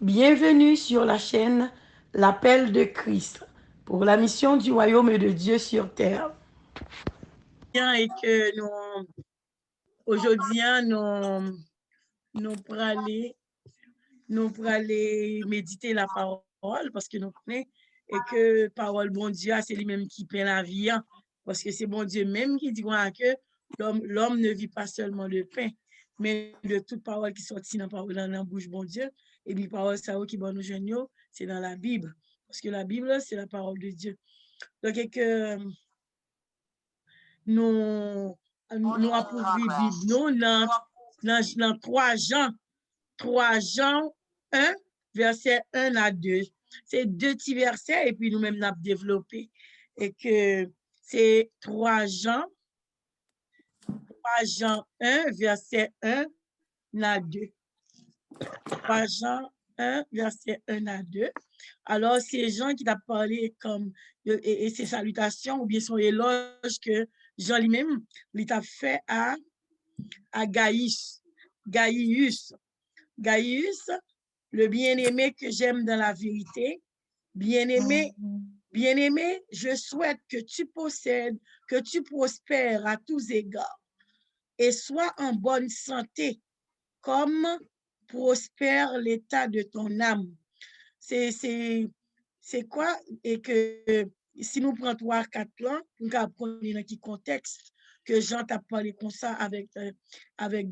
Bienvenue sur la chaîne L'Appel de Christ pour la mission du royaume de Dieu sur terre. Bien, et que nous, aujourd'hui, nous pour aller méditer la parole parce que nous connaissons et que parole bon Dieu, c'est lui-même qui prend la vie, hein, parce que c'est bon Dieu même qui dit que l'homme ne vit pas seulement de pain, mais de toute parole qui sortit dans la bouche bon Dieu. Et puis parole ça qui bon nous jeunes, c'est dans la Bible, parce que la Bible, c'est la parole de Dieu. Donc, et que nous, nous avons Bible nous dans 3 Jean 1, verset 1 à 2. C'est 2 petits versets et puis nous-mêmes, nous avons développé. Et que c'est 3 Jean 1, verset 1 à 2. 3 Jean 1, verset 1 à 2. Alors, c'est Jean qui t'a parlé comme, et ses salutations, ou bien son éloge que Jean lui-même, il t'a fait à Gaius. Gaius, le bien-aimé que j'aime dans la vérité. Bien-aimé, bien-aimé, je souhaite que tu possèdes, que tu prospères à tous égards et sois en bonne santé, comme prospère l'état de ton âme. C'est quoi? Et que si nous prenons 3-4 plans, nous apprenons dans quel contexte que Jean t'a parlé comme ça avec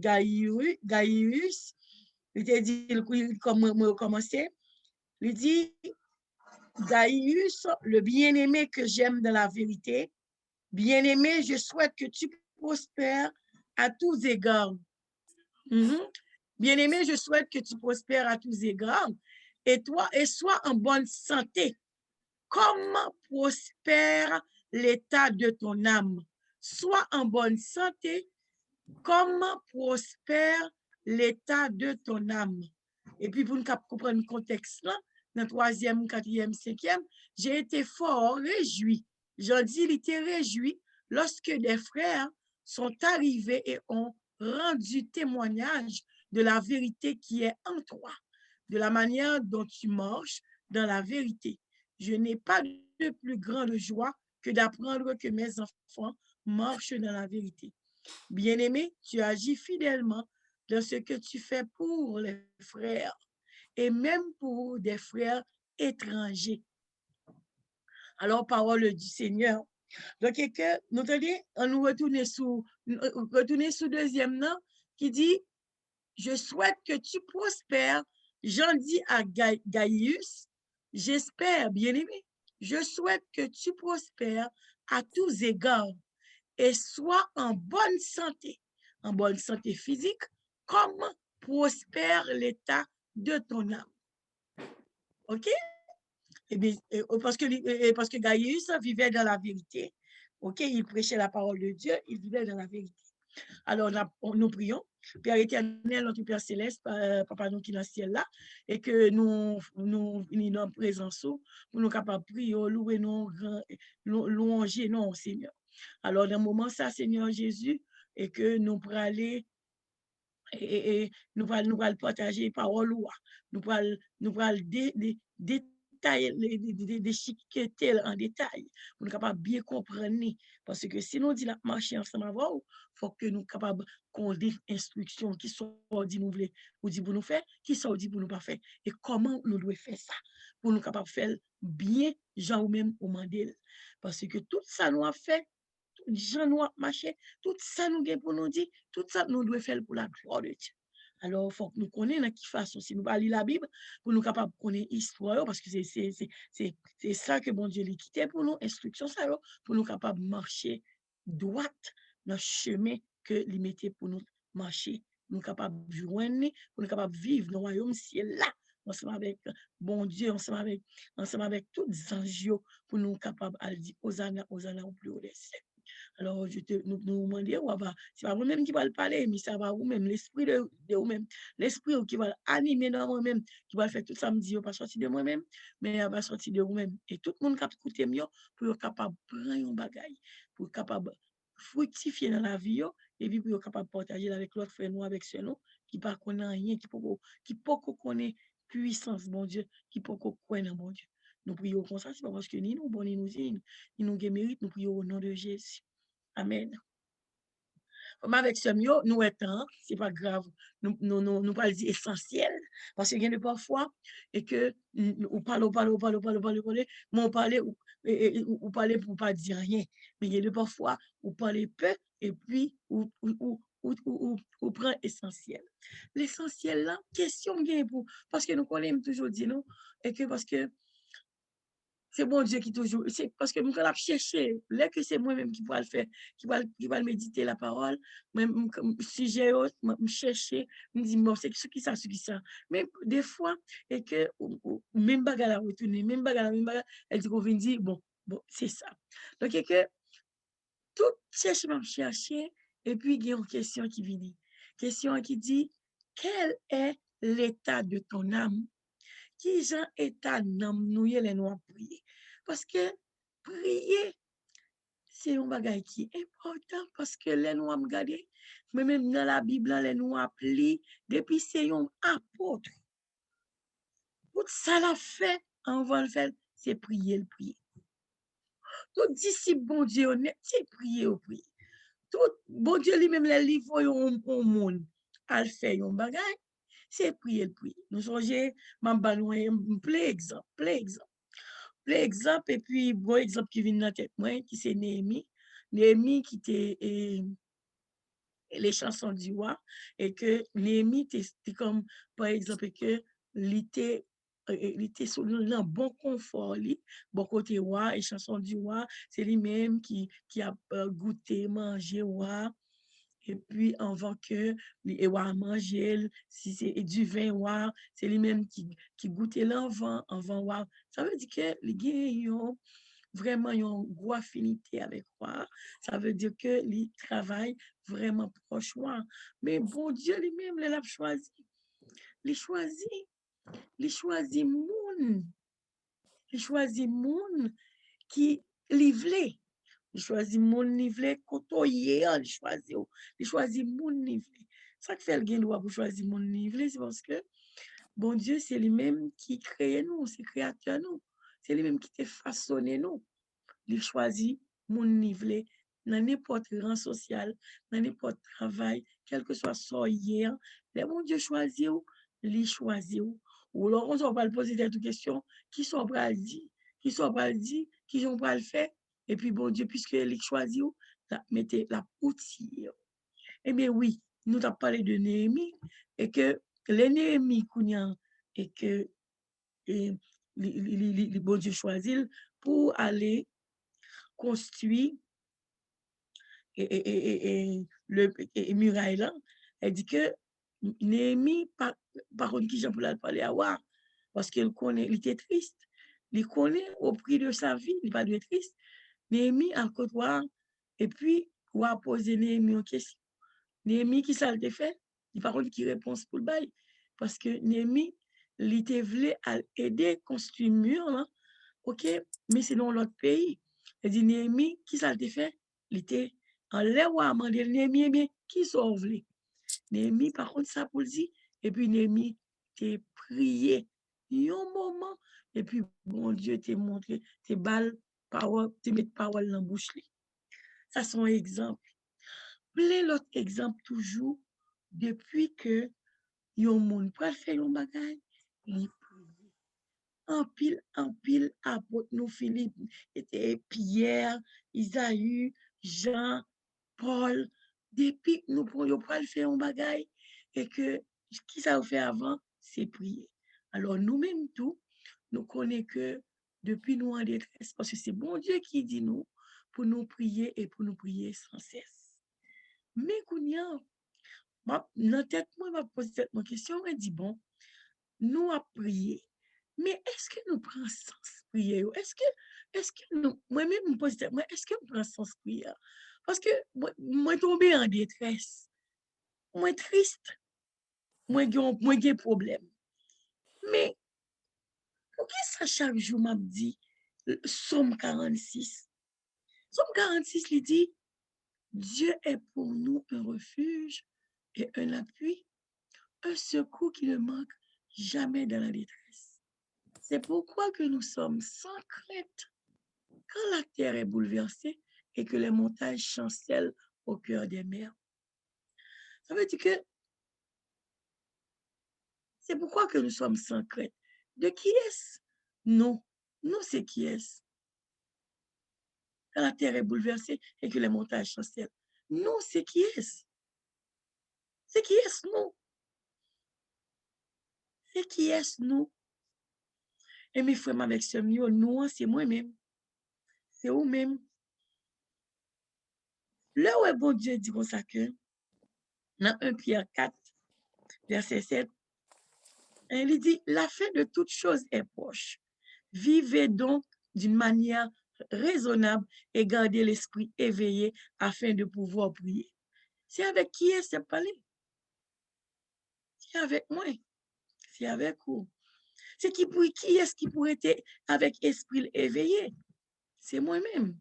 Gaius. Il t'a dit, comment commencer? Il dit, Gaius, le bien-aimé que j'aime dans la vérité, bien-aimé, je souhaite que tu prospères à tous égards. Bien-aimé, je souhaite que tu prospères à tous égards et sois en bonne santé. Comment prospère l'état de ton âme? Sois en bonne santé. Comment prospère l'état de ton âme? Et puis, pour nous comprendre le contexte là, dans le 3e, 4e, 5e, j'ai été fort réjoui. J'en dis, il était réjoui lorsque des frères sont arrivés et ont rendu témoignage de la vérité qui est en toi, de la manière dont tu marches dans la vérité. Je n'ai pas de plus grande joie que d'apprendre que mes enfants marchent dans la vérité. Bien-aimé, tu agis fidèlement dans ce que tu fais pour les frères et même pour des frères étrangers. Alors, parole du Seigneur. Donc, que nous nous retourner sous deuxième nom qui dit, je souhaite que tu prospères. J'en dis à Gaius, j'espère, bien-aimé, je souhaite que tu prospères à tous égards et sois en bonne santé physique, comme prospère l'état de ton âme. OK? Et bien, parce que Gaius vivait dans la vérité. OK? Il prêchait la parole de Dieu, il vivait dans la vérité. Alors, nous prions. Père éternel, notre Père céleste, Papa nous qui est dans le ciel là, et que nous unissons en présence pour nous capables de prier, louer, louanger, non, Seigneur. Alors, dans le moment ça, Seigneur Jésus, et que nous pourrons aller et nous allons partager parole nous allons détailler déchiqueter en détail pour nous capables bien comprendre parce que si nous dit la marcher ensemble avant faut que nous capables qu'on des instructions qui sont dit nous voulons ou dit pour nous faire qui sont dit pour nous pas faire et comment nous devons faire ça pour nous capables faire bien Jean ou même au mandel parce que tout ça nous a fait Jean nous a marché, tout ça nous gagne pour nous dire, tout ça nous devons faire pour la gloire de Dieu. Alors, il faut que nous connaissions de quelle façon, si nous parlons la Bible, pour nous capables de connaître l'histoire, parce que c'est ça que bon Dieu l'a quitté pour nous, instruction ça, pour nous capables de marcher droite dans le chemin que lui mettait pour nous marcher, nous capables de joindre, pour nous capables de vivre dans le royaume ciel là, ensemble avec bon Dieu, ensemble avec tous les anges, pour nous capables de dire, Hosanna, Hosanna au plus haut des cieux. Alors, nous demandons, c'est pas vous-même qui va le parler, mais ça va vous-même, l'esprit de vous-même, l'esprit qui va animer dans moi-même, qui va faire tout ça, me dit, pas sortir de moi-même, mais il va sortir de vous-même. Et tout le monde qui a écouté mieux pour être capable de prendre un bagage, pour être capable de fructifier dans la vie, et puis pour être capable de partager avec l'autre frère, nous, avec ceux qui ne connaissent rien, qui ne connaissent puissance, bon Dieu, qui peut qu'on croit dans bon Dieu. Nous prions comme ça, c'est pas parce que ni nous, bon, ni nous, ni nous mérite, nous prions au nom de Jésus. Amen. Comme avec ce mieux, nous étant, c'est pas grave, nous pas le dire essentiel, parce qu'il y a des parfois, et que, on parle, mais on parle, ou parler pour pas dire rien, mais il y a des parfois, on parle peu, et puis, ou prend essentiel. L'essentiel là, question bien pour, parce que nous connaissons toujours dire non, et que parce que c'est bon Dieu qui toujours, c'est parce que nous allons chercher, là que c'est moi-même qui va le faire, qui va méditer la parole, même si j'ai me chercher, me dire, bon, c'est ce qui ça. Mais des fois, et que, même bagarre à retourner, même bagarre, elle dit qu'on vient dire, bon, c'est ça. Donc, et que, tout chercher, et puis, il y a une question qui vient. Question qui dit, quel est l'état de ton âme? Qui jan état d'âme nous y les nous prier? Parce que prier, c'est un bagage qui est important parce que les nous avons regardé, mais même dans la Bible, les nous appelés, depuis c'est un apôtre. Tout ça l'a fait, on va le faire, c'est prier, le prier. Tout disciple, bon Dieu, honnête, c'est prier, au prier. Tout, bon Dieu, lui-même, les livres, au monde, à le faire, un bagage, c'est prier, le prier. Nous songez, plein exemple. L'exemple, et puis, bon exemple qui vient dans la tête, moi, qui c'est Néhémie. Néhémie qui était les chansons du roi, et que Néhémie, c'était comme, par exemple, que il était sur un bon confort, bon côté roi, et chansons du roi, c'est lui-même qui a goûté, mangé roi, et puis avant que les roi manger, si c'est du vin roi, c'est lui-même qui goûtait l'envant, avant roi. Ça veut dire que les gens vraiment une grosse affinité avec moi. Ça veut dire que les travaillent vraiment proche moi. Mais bon Dieu lui-même, il a choisi. Il choisit. Il choisit moun. Il choisit moun qui livre. Il choisit moun livre côtoyer. Il choisit moun livre. Ça que fait le gain droit pour choisir moun livre, c'est parce que bon Dieu, c'est lui-même qui crée nous, c'est créateur nous. C'est lui-même qui t'a façonné nous. Il choisit mon niveau dans n'importe rang social, dans n'importe travail, quel que soit son hier. Mais mon Dieu choisit ou, il choisit ou. Ou alors, on va le poser des questions, qui sont prêts à le dire, qui sont prêts à le dire, qui sont prêts à le faire. Et puis, bon Dieu, puisque il choisit ou, mettez la poussière. Eh bien, oui, nous avons parlé de Néhémie, et que les Néhémie, et que le bon Dieu choisit pour aller construire et muraille là. Elle dit que Néhémie, par contre, qui j'en peux parler à voir, parce qu'il connaît, il était triste. Il connaît au prix de sa vie, il n'est pas de triste. Néhémie en côté, et puis, on a posé Néhémie une question. Néhémie, qui ça le fait? Il par contre, qui réponse pour le bail. Parce que Néhémie, il était voulu aider à construire un mur, là, ok, mais c'est dans l'autre pays. Elle dit, Néhémie, qui ça le fait? Il était en l'air ou à demander, Néhémie, bien, qui sauve les? Néhémie, par contre, ça pour le dire. Et puis, Néhémie, t'es prié un moment. Et puis, bon Dieu, t'es montré, t'es balle, parole, t'es mettre parole dans la bouche. Ça, c'est un exemple. Plein d'autres exemples toujours, depuis que yon monde peut faire un bagage, il prie. En pile, apôtre nous, Philippe, était Pierre, Isaïe, Jean, Paul, depuis nous pourrions pas faire un bagage, et que, qui ça fait avant, c'est prier. Alors, nous-mêmes, tout, nous connaissons que depuis nous en détresse, parce que c'est bon Dieu qui dit nous, pour nous prier et pour nous prier sans cesse. Mais, Kounia, dans tête, moi, je pose cette question, je dis, bon, nous avons prié. Mais est-ce que nous prenons sens prière? Est-ce que nous, moi-même, je me pose cette question, est-ce que nous prenons sens prière? Parce que moi, tombé en détresse, moi, triste, moi, j'ai problème. Mais, qu'est-ce que chaque jour m'a dit? Somme 46. Somme 46, il dit, Dieu est pour nous un refuge et un appui, un secours qui ne manque jamais dans la détresse. C'est pourquoi que nous sommes sans crainte quand la terre est bouleversée et que les montagnes chancellent au cœur des mers. Ça veut dire que c'est pourquoi que nous sommes sans crainte. De qui est-ce? Nous. Nous, c'est qui est-ce? Quand la terre est bouleversée et que les montagnes chancellent. Nous, c'est qui est-ce? C'est qui est-ce nous? C'est qui est-ce nous? Et mes frères avec ce mieux, nous, c'est moi-même. C'est vous-même. Là où est bon Dieu dit comme ça que, dans 1 Pierre 4, verset 7, il dit, la fin de toute chose est proche. Vivez donc d'une manière raisonnable et gardez l'esprit éveillé afin de pouvoir prier. C'est avec qui est-ce parler? C'est avec moi. C'est avec vous. C'est qui est-ce qui pourrait être avec esprit éveillé? C'est moi-même.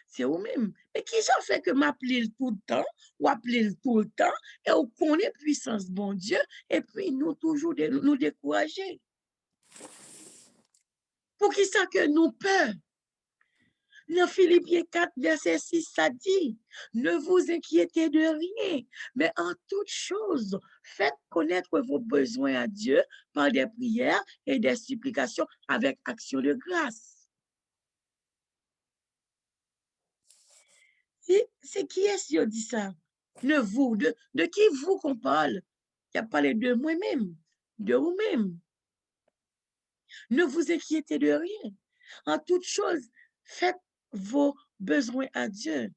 C'est vous-même. Mais qui j'en fait que m'appeler tout le temps, ou appeler tout le temps, et on connaît puissance bon Dieu, et puis nous toujours nous décourager. Pour qui ça que nous peur? Dans Philippiens 4, verset 6, ça dit, ne vous inquiétez de rien, mais en toute chose, faites connaître vos besoins à Dieu par des prières et des supplications avec action de grâce. C'est qui est-ce qui a dit ça? De qui vous qu'on parle? Il a parlé de moi-même, de vous-même. Ne vous inquiétez de rien. En toute chose, faites vos besoins à Dieu.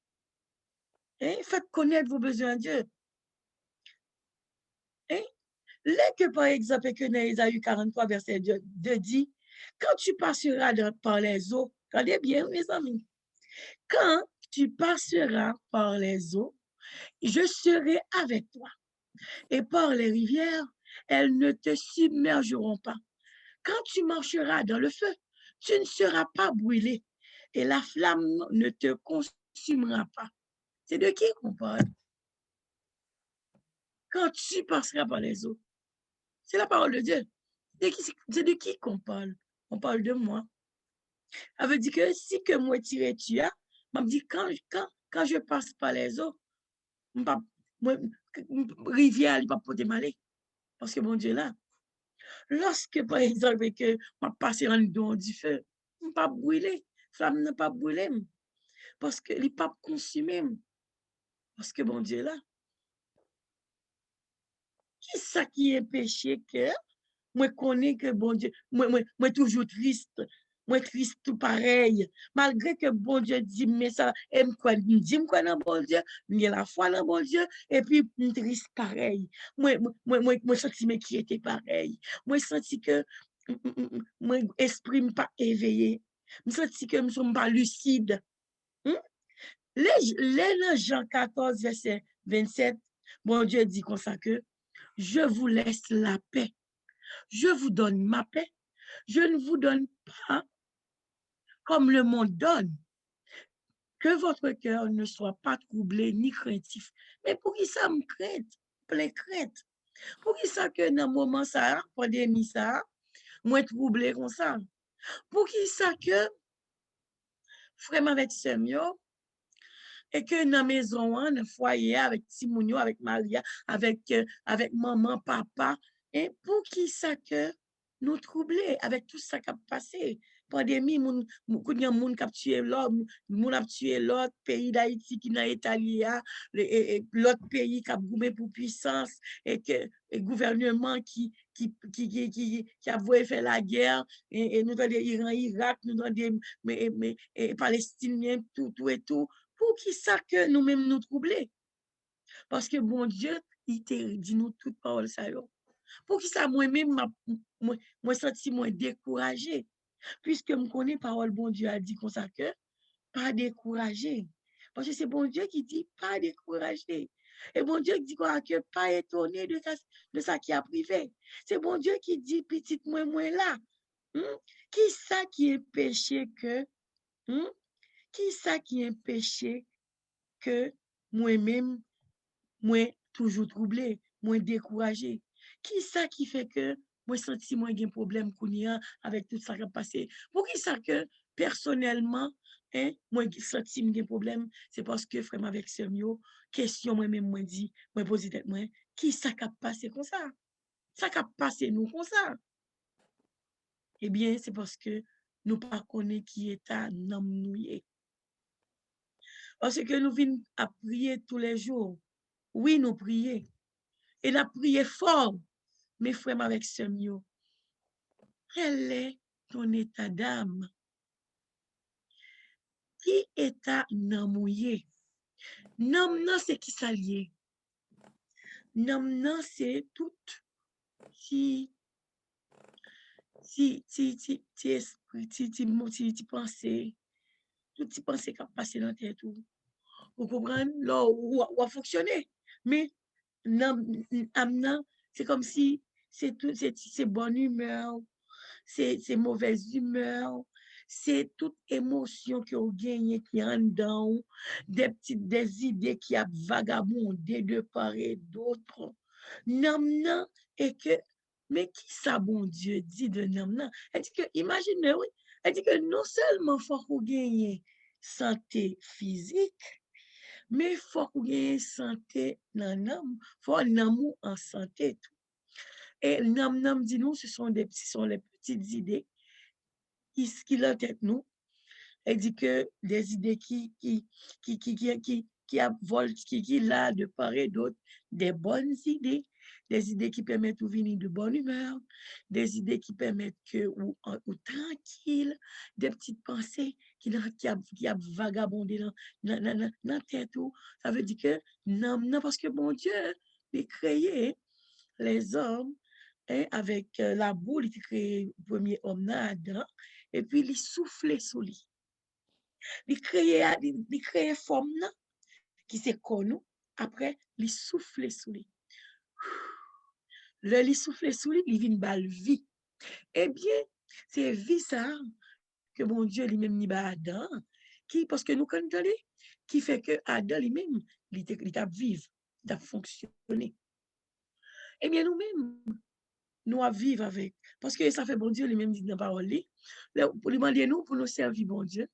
Hein? Faites connaître vos besoins à Dieu. Hein? Là que, par exemple, que dans Ésaïe 43, verset 2 dit, quand tu passeras par les eaux, regardez bien, mes amis, quand tu passeras par les eaux, je serai avec toi. Et par les rivières, elles ne te submergeront pas. Quand tu marcheras dans le feu, tu ne seras pas brûlé et la flamme ne te consumera pas. C'est de qui qu'on parle? Quand tu passeras par les eaux, c'est la parole de Dieu. C'est de qui qu'on parle? On parle de moi. Ça veut dire que si que moi tiré tu as, m'a dit quand je passe par les eaux, rivière, il va pas te maler. Parce que mon Dieu là. Lorsque, par exemple, que je passe en dedans du feu, je ne pas brûler. La flamme n'a pas brûlé. Parce que il pas consumé. Parce que bon Dieu là. Qui ça qui est péché que moi connais que bon Dieu, moi toujours triste. Moi triste tout pareil. Malgré que bon Dieu dit, mais ça, et dit quoi dans bon Dieu, mais la foi dans bon Dieu, et puis triste pareil. Moi senti qui était pareil. Moi senti que mon esprit n'est pas éveillé. Je sens que je ne suis pas lucide. Les Jean 14, verset 27, bon Dieu dit comme ça que je vous laisse la paix. Je vous donne ma paix. Je ne vous donne pas comme le monde donne. Que votre cœur ne soit pas troublé ni craintif. Mais pour qui ça me crainte? Plein crainte. Pour qui ça que dans le moment ça, pandémie ça, moi troublé comme ça? Pour qui ça que frère avec Semio, et que dans la maison, dans le foyer, avec Timounio, avec Maria, avec maman, papa, et pour qui ça que nous troubler avec tout ça qui a passé? Pandémie, moun qui a tué l'homme, moun a tué l'autre pays d'Haïti qui n'a Italie, l'autre pays qui a goumé pour puissance, et que le gouvernement qui a voulu faire la guerre, et nous avons des Iran, Irak, nous avons des Palestiniens, tout et tout. Pour qui ça que nous-mêmes nous troubler? Parce que bon Dieu, il te dit nous toutes paroles ça. Pour qui ça moi-même, moi senti moins découragé. Puisque je connais parole bon Dieu a dit comme ça que pas découragé. Parce que c'est bon Dieu qui dit pas découragé. Et bon Dieu qui dit quoi que pas étonné de ça qui a privé. C'est bon Dieu qui dit petit moi là. Qui ça qui est péché que qui ça qui est péché que moi-même, moi toujours troublé, moi découragé? Qui ça qui fait que moi senti moi un problème kounia avec tout ça qui a passé. Pour qui ça que personnellement, hein, moi senti un problème, c'est parce que frère avec Semio, question moi-même moi dit, moi posé tête moi, qui ça qui a passé comme ça? Ça qui a passé nous comme ça? Eh bien, c'est parce que nous pas connaît qui est à nom nous est. Parce que nous venons à prier tous les jours. Oui, nous prions. Et nous prions fort. Mes frères avec Semio, quel est ton état d'âme? Qui état nan mouillé? Nam nan c'est qui s'allié? Nam nan c'est tout si esprit, ti pensée, tout ti pensée qui a passé dans tête ou. Vous comprenez? Là, ou a fonctionné. Mais nam nan, c'est comme si c'est tout, c'est bonne humeur, c'est mauvaise humeur, c'est toute émotion que vous gagnez qui en dedans, des idées qui a vagabondé de part et d'autre. Non, et que, mais qui ça, bon Dieu, dit de non? Elle dit que, imaginez, oui, elle dit que non seulement faut qu'on gagne santé physique, mais il faut qu'on gagne santé dans l'âme, faut un amour en santé. Et nam dit nous, ce sont les petites idées qui l'ont tête nous. Elle dit que des idées qui là de part et d'autre, des bonnes idées, des idées qui permettent de venir de bonne humeur, des idées qui permettent que ou tranquille, des petites pensées qui a vagabondé dans tête. Ça veut dire que non, parce que bon Dieu, il créé les hommes hein, avec la boule, il crée le premier homme, Adam, et puis il soufflait sous lui. Il créait forme qui s'est connu, après il soufflait sous lui. Le il soufflait sous lui, il vient une vie. Eh bien, c'est vie ça que mon Dieu lui-même ni ba Adam, qui, parce que nous connaissons, qui fait que Adam lui-même, il a vivre, il a fonctionné. Eh bien, nous-mêmes, nous à vivre avec. Parce que ça fait bon Dieu lui-même dit dans la parole, pour lui demander nous, pour nous servir bon Dieu,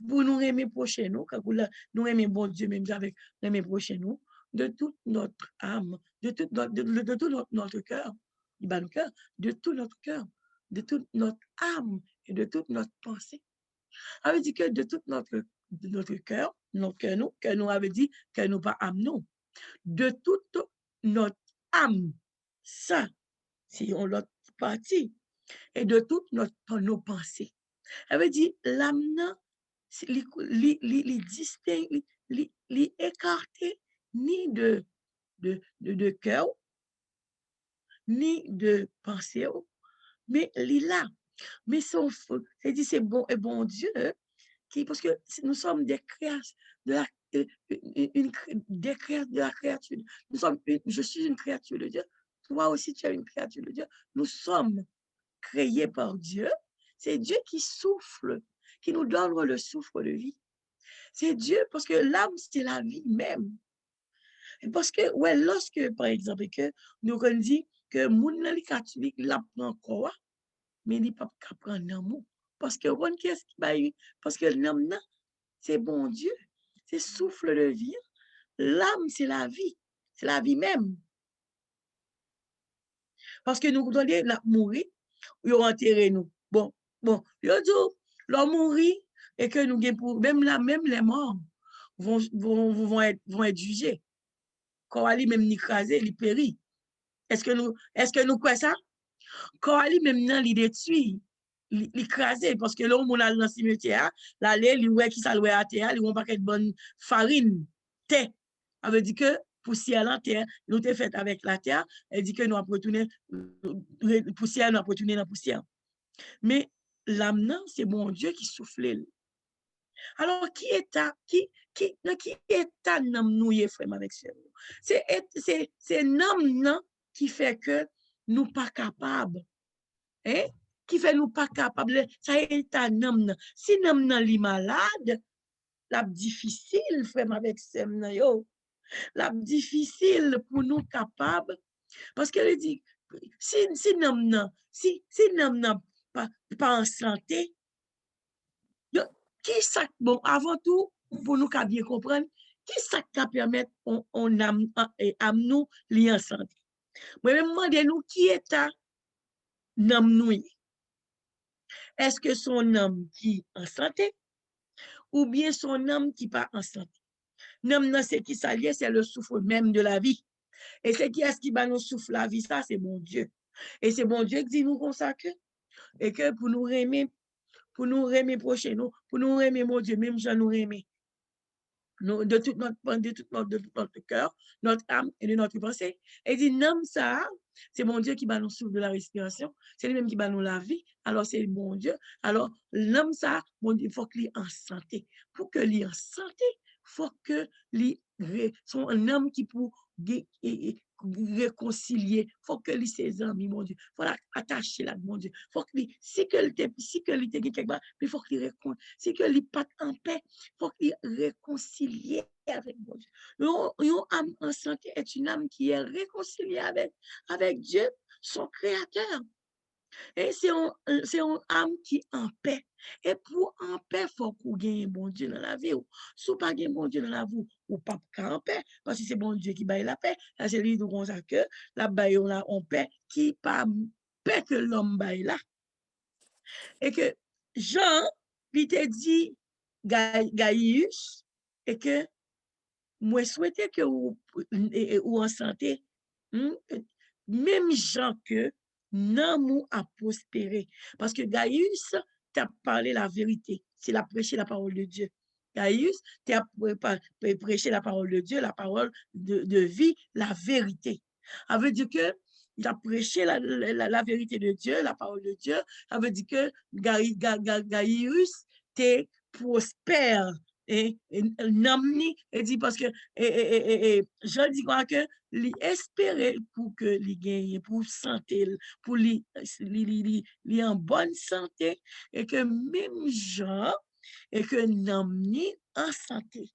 pour nous aimer prochain nous, quand nous aimer bon Dieu même avec aimer prochain nous, de toute notre âme, de tout notre cœur, de tout notre cœur, de toute notre âme et de toute notre pensée. Ça veut dire que de notre cœur, que nous avait dit que nous pas âme non, de toute notre âme, ça, si on l'autre partie, et de toutes nos pensées. Ça veut dire, l'âme, les distinct, les écarté, ni de cœur, ni de pensée, mais les là. Mais son feu, c'est-à-dire, c'est bon et bon Dieu, parce que nous sommes des créations de la de la créature. Je suis une créature de Dieu. Toi aussi, tu es une créature de Dieu. Nous sommes créés par Dieu. C'est Dieu qui souffle, qui nous donne le souffle de vie. C'est Dieu, parce que l'âme, c'est la vie même. Parce que, ouais, lorsque, par exemple, que nous on dit que mon catholique l'apprend quoi, mais il n'est pas qu'apprendre l'amour. Parce que, qu'est-ce qui va y parce que l'âme, c'est bon Dieu, c'est souffle de vie. L'âme, c'est la vie même. Parce que nous, on la mourir, ils ont enterré nous. Bon, yo dit, l'on mourir, et que nous, même les morts vont être jugés. Quand Ali même ni crasé, il périt. Est-ce que nous croyons ça? Quand Ali même non, il détruit, il crasé, parce que là, on a dans le cimetière, là, il ouais qui ça loué à terre, il vont pas de bonne farine, thé. Ça veut dire que poussière la terre, nous t'es fait avec la terre, elle dit que nous avons retourné, poussière, nous avons retourné dans la poussière. Mais l'âme, c'est mon Dieu qui souffle. Alors, qui est nous, frère, avec ce c'est l'âme qui fait que nous pas capables. Hein? Qui fait nous pas capables. Ça est un homme. Si l'homme est malade, la difficile, frère, avec ce yo. La difficile pour nous capables. Parce qu'elle dit, si nam nan pas en santé, qui ça, bon, avant tout, pour nous bien comprendre, qui ça qui permet on âme nous li en santé? Moi, même demandez-nous qui est à nam nous? Est-ce que son âme qui en santé ou bien son âme qui pas en santé? Nam nan c'est qui s'allie, c'est le souffle même de la vie. Et c'est qui est-ce qui va nous souffle la vie, ça, c'est bon Dieu. Et c'est bon Dieu qui dit nous comme ça que, et que pour nous aimer prochain nous, pour nous aimer mon Dieu, même je nous aimer. De tout notre cœur, notre âme et de notre pensée. Et dit, non, ça, c'est mon Dieu qui va nous souffle de la respiration, c'est lui-même qui va nous la vie, alors c'est mon Dieu. Alors, l'homme, ça, mon Dieu, il faut qu'il soit en santé. Pour que l'il en santé, il faut que soit un homme qui peut réconcilier, il faut que lui ses amis, mon Dieu, il faut l'attacher là, mon Dieu. Faut que lui, si que lui te quelque part, il faut qu'il réconcilie, si que lui pas en paix, il faut qu'il réconcilie avec mon Dieu. Une âme en santé est une âme qui est réconciliée avec Dieu, son créateur. Et c'est une âme qui est en paix. Et pour en paix, il faut qu'on gagne bon Dieu dans la vie. Si vous pas gagne bon Dieu dans la vie, ou pas en paix, parce que c'est bon Dieu qui baille la paix. Là, c'est lui comme ça que la baille en paix, qui pas paix que l'homme baille là. Et que Jean, il te dit, Gaius, et que moi souhaite que ou en santé, même Jean que non a prospéré. Parce que Gaius t'a parlé la vérité. C'est la prêcher la parole de Dieu. Gaius t'a prêché la parole de Dieu, la parole de vie, la vérité. Ça veut dire que il a prêché la vérité de Dieu, la parole de Dieu. Ça veut dire que Gaius t'es prospère. Et namni et dit parce que je dis quoi que l'espérer pour que li gagne pour santé pour li en bonne santé et que même gens et que namni en santé.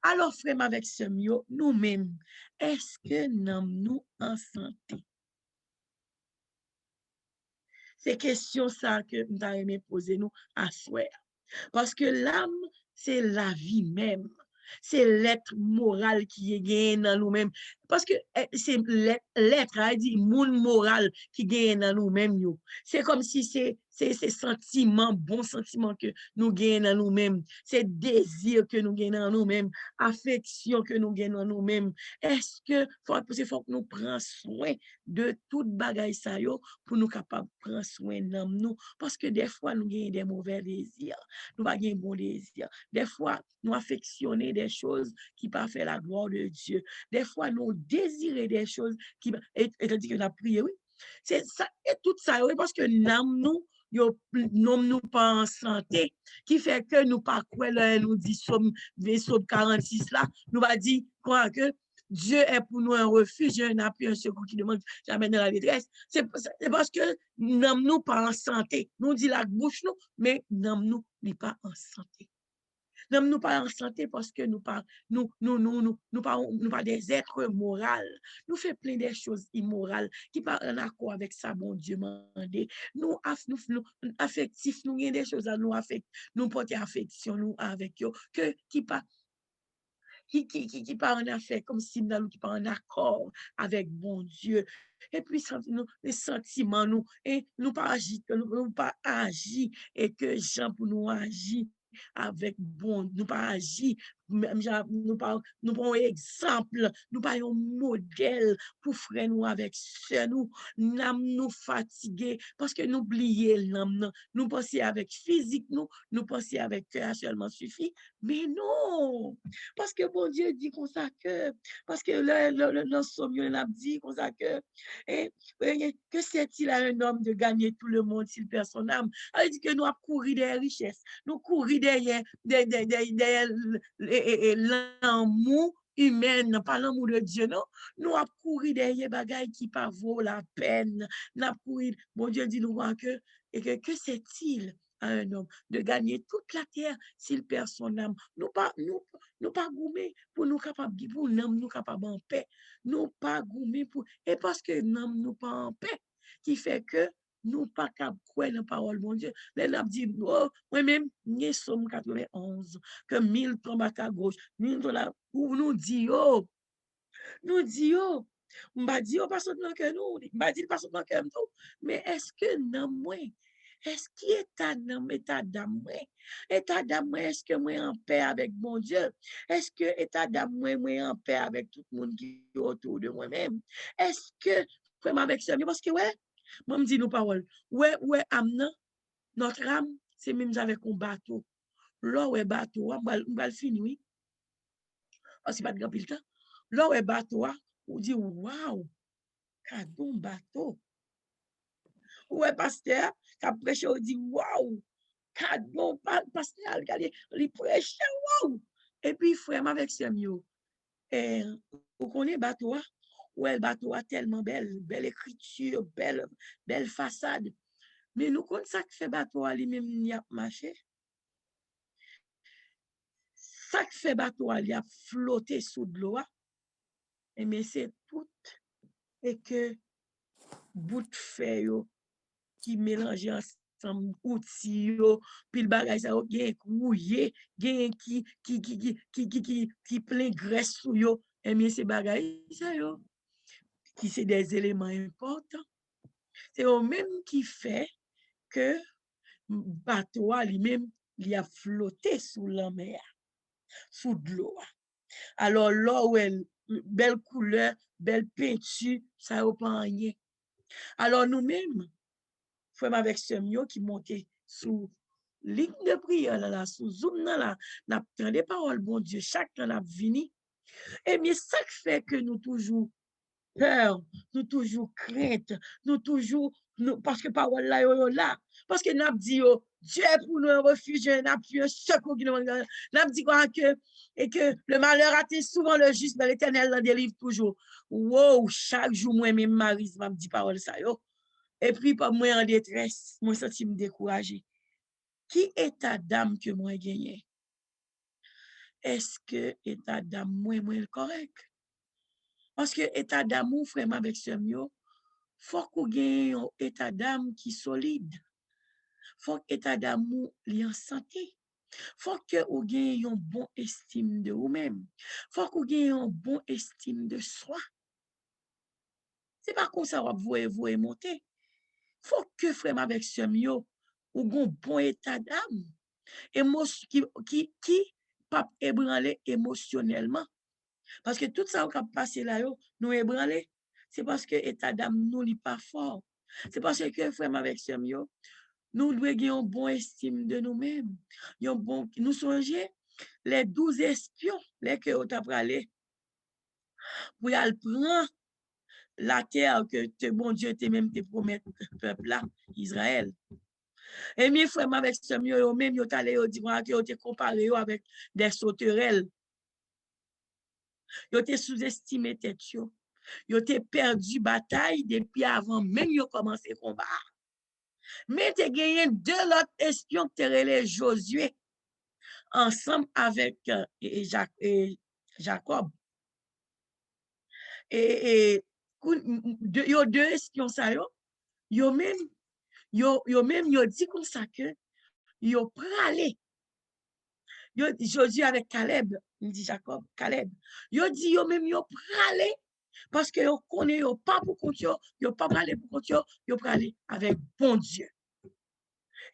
Alors frère avec ce mio nous-mêmes est-ce que nous en santé? C'est question ça que nous avons poser nous à soi. Parce que l'âme, c'est la vie même. C'est l'être moral qui est gagné dans nous-mêmes. Parce que c'est l'être, elle dit, monde moral qui gagne dans nous-mêmes. C'est comme si c'est sentiments, bons sentiments que nous gagnons dans nous-mêmes. C'est désir que nous gagnons dans nous-mêmes. Affection que nous gagnons dans nous-mêmes. Est-ce que, faut que nous prenions soin de toute bagaille ça pour nous capables de prendre soin de nous. Parce que des fois, nous gagnons des mauvais désirs. Nous n'avons pas de bon désir. Des fois, nous affectionnons des choses qui ne pas fait la gloire de Dieu. Des fois, nous désirons des choses qui... Et tandis que nous avons prié, oui. C'est ça, et tout ça, oui, parce que nous, nous pas en santé, qui fait que nous pas quoi, là, nous dit Somme 46 là, nous va dire quoi que Dieu est pour nous un refuge, un appui, un secours qui demande jamais dans la détresse. C'est parce que nous pas en santé. Nous dit la bouche, nous, mais nous n'est pas en santé. Nous pas en santé parce que nous pas des êtres moraux. Nous faisons plein de choses immorales qui pas en accord avec ça, bon Dieu mandé. Nous affectifs, nous avons des choses à nous affecter, nous porter affection nous avec eux que qui pas en affaire comme si nous qui pas en accord avec bon Dieu. Et puis les sentiments nous et nous pas agir et que Jean pour nous agir avec bon, nous pas agir, nous pas exemple, nous pas un modèle pour frère nous avec sœur nous, nous fatigués parce que nous oublions l'âme, nous pensons avec physique nous pensons avec cœur seulement suffit, mais non, parce que bon Dieu dit comme ça que, parce que le somme il a dit comme ça que, que c'est-il à un homme de gagner tout le monde s'il perd son âme? Elle dit que nous avons couru des richesses, nous couru derrière l'amour humain, pas l'amour de Dieu, non. Nous avons couru derrière bagaille qui pas vaut la peine. Nous avons couru, bon Dieu dit nous que c'est-il à un homme de gagner toute la terre s'il perd son âme. Nous pas goumer pour nous capables pour nous capables en paix. Nous pas goumer pour et parce que nous pas en paix qui fait que nous pas cap croire dans parole mon Dieu. Les n'a dit oh, moi-même ni Somme 91 que 1000 tombent à gauche, 1000 là pour nous dire oh, nous dit oh, m'a dit oh pas dans que nous, m'a dit pas dans que nous, mais est-ce que non moi est-ce qu'il est état d'âme état d'âme est-ce que moi en paix avec mon Dieu est-ce que état d'âme moi en paix avec tout le monde qui est autour de moi-même est-ce que vraiment avec ça parce que ouais moi me dit nos paroles ouais âme notre âme c'est même avec un bateau là ouais bateau on va finir oui parce que pas de grand pile temps là ouais bateau on dit waouh cadeau bateau ouais pasteur qui prêché on dit waouh cadeau pasteur regardez il prêche waouh et puis frère avec ce mieux et on connaît bateau ouais le bateau a tellement belle écriture belle façade mais nous connaissons ça qui fait bateau lui-même il a marché ça qui fait bateau il a flotté sous de l'eau et mais c'est tout et que bout de feuille qui mélange ensemble outils yo puis le bagage ça gen rouillé gen qui plein graisse sous yo et mais ces bagages ça yo qui c'est des éléments importants c'est eux même qui fait que bateau lui-même il a flotté sous la mer sous de l'eau alors là où elle belle couleur belle peinture ça n'a pas rien alors nous-mêmes frère avec ce mio qui montait sous ligne de prière là sous zoom là n'a prend des paroles bon Dieu chaque temps n'a vini et bien ça fait que nous toujours peur nous toujours crainte nous toujours parce que parole là yo là parce que n'a dit yo Dieu pour nous un refuge un appui un secours qui nous n'a dit quoi que et que le malheur attend souvent le juste mais l'Éternel l'en délivre toujours wow chaque jour moi même Marie m'a dit parole ça yo. Et puis, pas moi en détresse, moi senti me décourager. Qui état d'âme que moi gagné? Est-ce que état d'âme moi le correct? Parce que état d'amour vraiment avec ce mieux, faut qu'on gagne un état d'âme qui solide. Faut que état d'amour li en santé. Faut que vous gagne un bon estime de vous-même. Faut qu'on gagne un bon estime de soi. C'est pas comme ça vous monter. Faut que frère avec ce mieux, ou un bon état d'âme. Qui pas ébranlé émotionnellement parce que tout ça qui a passé là nous ébranlé c'est parce que état d'âme nous n'est pas fort c'est parce que frère avec ce mieux nous devons avoir une bonne estime de nous-mêmes nous songeons les 12 espions les que on t'a parlé pour aller prendre la terre que bon Dieu te même te promet peuple là Israël. Et mes frères avec ce mieux, même yo allé yo dit que yo te comparé avec des sauterelles. Yo te sous-estimé tête yo. Yo te perdu bataille depuis avant même yo commencé combat. Mais te gagné deux autres espions qui te relé Josué ensemble avec Jacob. Et yo deux espions ça yo même yo dit comme ça que yo pralé Josué avec Caleb, il dit Jacob, Caleb. Yo dit yo même yo pralé parce que yo connaît yo pas pour compte yo pas pralé pour compte yo pralé avec bon Dieu.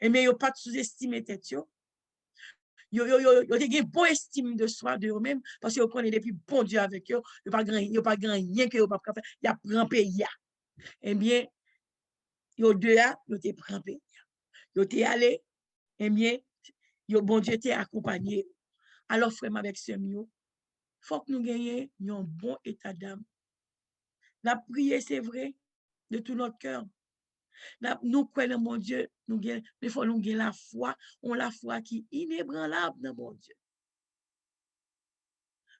Et mais yo pas sous-estimer tête yo. Yo te bon estime de soi de eux même parce que yo connaît depuis bon Dieu avec yo, yo pas grand rien que yo pas faire, y a prend pays. Eh bien yo deux a yo te prend pays. Yo te allé eh bien yo bon Dieu t'est accompagné. Alors frère avec ce mieux faut que nous gagnions un bon état d'âme. La prière, c'est vrai, de tout notre cœur. Nous croyons mon Dieu, mais il faut nous gagner la foi, la foi qui est inébranlable dans mon Dieu.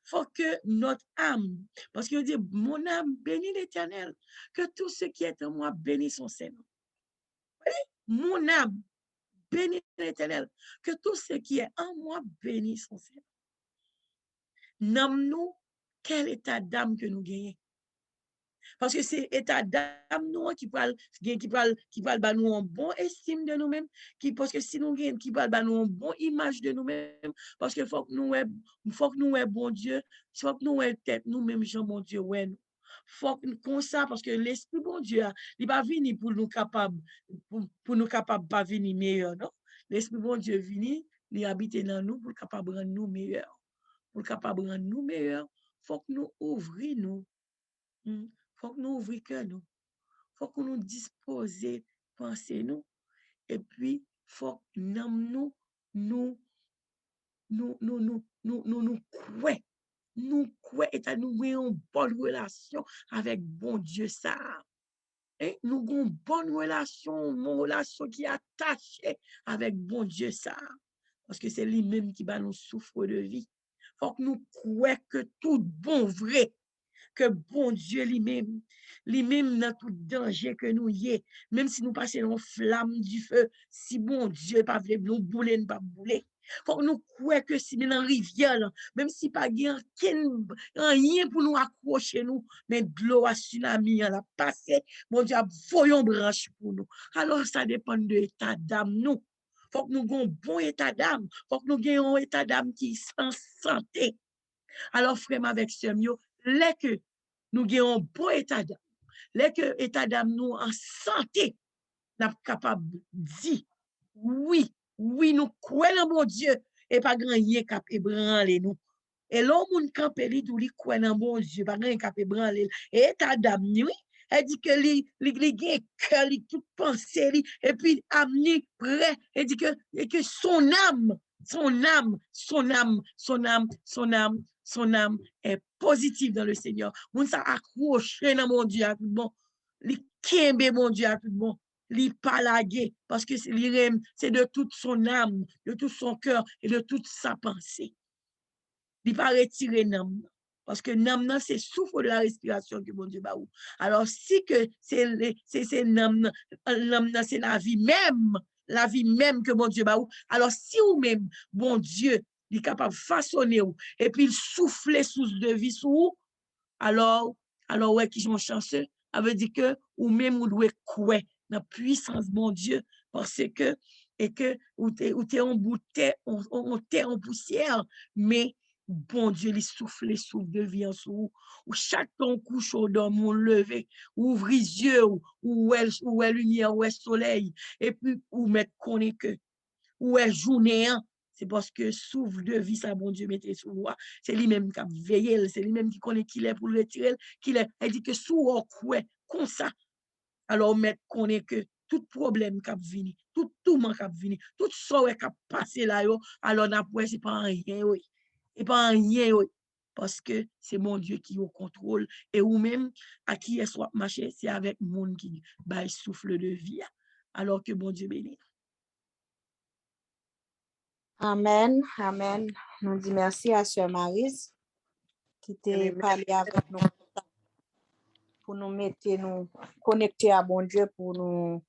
Il faut que notre âme, parce qu'il dit, mon âme bénit l'Éternel, que tout ce qui est en moi bénit son Seigneur. Mon âme bénis l'Éternel. Que tout ce qui est en moi bénisse son Seigneur. Nomme-nous quel état d'âme que nous gagnons. Parce que c'est état d'âme nous qui parle bah nous en bon estime de nous-mêmes, parce que si nous gagnons qui parle bah nous en bon image de nous-mêmes, parce que faut que nous est bon Dieu, faut que nous est tête nous-mêmes Jean mon Dieu ouais nous. Faut que comme ça parce que l'esprit bon Dieu il va venir pour nous capable pour nous capable pas venir meilleur non. L'esprit bon Dieu venir, il habite dans nous pour capable rendre nous meilleurs. Pour capable rendre nous meilleurs, faut que nous ouvrions nous. Faut que nous ouvrions cœur nous. Faut que nous disposer penser nous et puis faut que nous croyons et nous ayons une bonne relation avec bon Dieu ça. Et nous avons une bonne relation, une relation qui est attachée avec bon Dieu ça. Parce que c'est lui-même qui va nous souffre de vie. Faut que nous croyons que tout bon vrai que bon Dieu lui-même dans tout danger que nous y est, même si nous passons en flamme du feu, si bon Dieu pas voulu nous bouler, nous pas bouler. Faut que nous croyons que si nous dans rivière, même si pas rien pour nous accrocher nous, mais de l'eau à tsunami la passer, mon Dieu a voyons branche pour nous. Alors ça dépend de l'état d'âme nous. Faut que nous ayons un bon état d'âme, faut que nous ayons un état d'âme qui est en santé. Alors frère avec ce mieux, les que nous avons un bon état d'âme, les que état d'âme nous en santé, nous sommes capables de dire oui, nous croyons en bon Dieu et pas grand rien cap ébranler nous. Et l'homme moun campé li tout li croit en bon Dieu, pas grand cap ébranler. Et état d'âme oui, elle dit que li gen cœur, li tout pensée li et puis amené prêt, elle dit que son âme est positive dans le Seigneur. Moun sa accroché dans mon Dieu à tout bon. Li kembe mon Dieu à tout bon. Li palagé parce que c'est de toute son âme, de tout son cœur et de toute sa pensée. Il pas retirer nam parce que nam c'est souffle de la respiration que mon Dieu ba ou. Alors si que c'est nam c'est la vie même que mon Dieu ba ou. Alors si ou même bon Dieu il est capable de façonner ou et puis il souffler source de vie sur ou, alors ouais qui sont chanceux, ça veut dire que ou même ou doit croire dans puissance mon Dieu parce que et que ou t'es en bouteille on t'est en poussière mais bon Dieu, il souffle de vie en sous, ou chaque temps couche au dorme, on lever, ouvre les yeux, ou est lumière, ou est soleil, et puis, ou mettre qu'on est que, ou est journée, c'est parce que souffle de vie, ça, bon Dieu, mettez sous moi, c'est lui-même qui a veillé, c'est lui-même qui connaît qu'il est pour le retirer, qu'il est, elle dit que sous au coué, comme ça, alors mettre qu'on est que, tout problème qui a venu, tout tourment qui a venu, tout sort qui a passé là, alors n'après, c'est pas rien, oui. Et pas rien, oui. Parce que c'est mon Dieu qui est au contrôle. Et ou même, à qui est soit marché, c'est avec mon qui bah, souffle de vie. Alors que bon Dieu bénit. Amen, amen. Nous disons merci à Sœur Maryse qui t'a parlé avec nous pour nous mettre, nous connecter à bon Dieu, pour nous